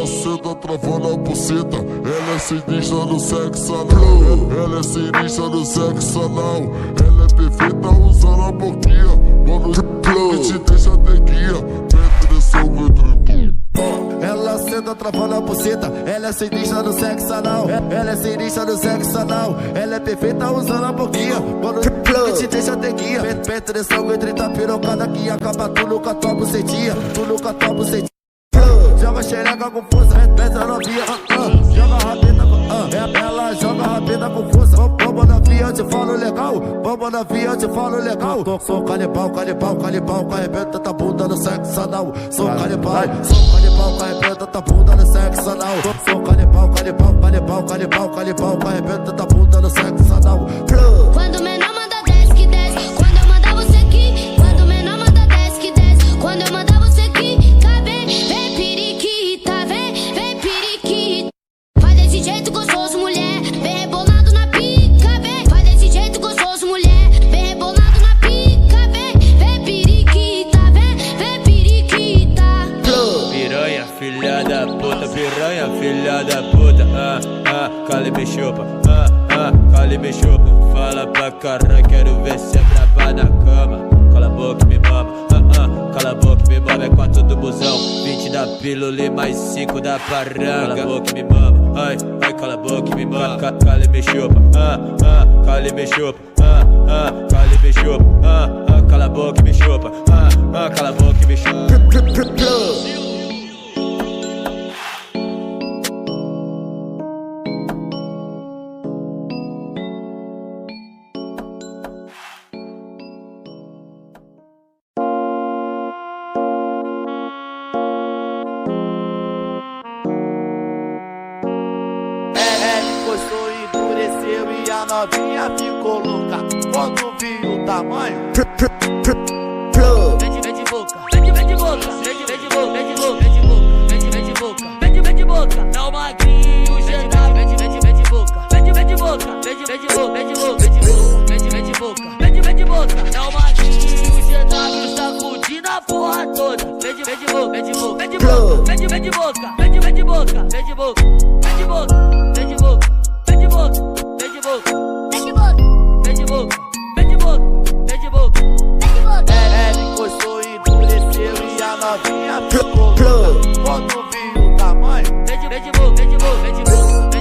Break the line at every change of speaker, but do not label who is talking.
Ela senta travando a buceta, ela é sinistra no sexo anal. Ela é sinistra no sexo anal. Ela é perfeita usando a boquinha. Mano, que te deixa ter guia. Penetração entre
ela senta travando a buceta, ela é sinistra no sexo anal. Ela é sinistra no sexo anal. Ela é perfeita usando a boquinha. Mano, que te deixa ter guia. Penetração entre a pirocada que acaba tudo com a tua bucetinha. Tudo com a tua bucetinha. Joga xereca com força, pesa novinha, joga rabeta com, ela joga rabeta com força. Vamos na via, eu te falo legal. Vamos na via, eu te falo legal. Sou canibal, canibal, canibal, que arrebenta tua bunda no sexo anal. Sou canibal, que arrebenta tua bunda no sexo anal. Sou canibal, canibal, canibal, canibal, canibal, que arrebenta tua bunda no sexo anal.
Quando o menor manda desce que desce, quando eu mandar você aqui. Quando o menor manda desce que desce, quando eu mandar você aqui. Vem periquita, vem periquita. Faz desse jeito gostoso, mulher, vem rebolado na pica, vem. Faz desse jeito gostoso, mulher, vem rebolado na pica, vem periquita, vem periquita.
Piranha, filha da puta, piranha, filha da puta. Cala e me chupa, cala e me chupa. Fala pra caralho, quero ver se é braba na cama. Cala a boca e me mama, cala a boca e me mama. É 4 do busão, 20 da pílula e mais 5 da paranga. Cala a boca e me mama, ai, cala a boca e me mama. Cala e me chupa, cala e me chupa, cala e me chupa, cala a boca e me chupa, cala a boca e me chupa.
Gostou, endureceu e a novinha ficou louca quando viu o tamanho.
Vem de boca, vem de boca, vem de boca, vem de boca, vem de boca, vem de boca, vem de boca. É o magrinho, GW, vem de boca, vem de boca, vem de boca, vem de boca, vem de boca, vem de boca. É o magrinho, GW, sacudindo a porra toda. Vem de boca, vem de boca, vem de boca, vem de boca, vem de boca, vem de boca, vem de boca, vem de boca. Vem de boca, vem de boca, vem de boca, vem de boca, vem de boca, vem de boca, vem de boca.
Ela encostou, endureceu e a novinha ficou louca quando viu o tamanho.
Vem de boca, vem de boca, vem de boca.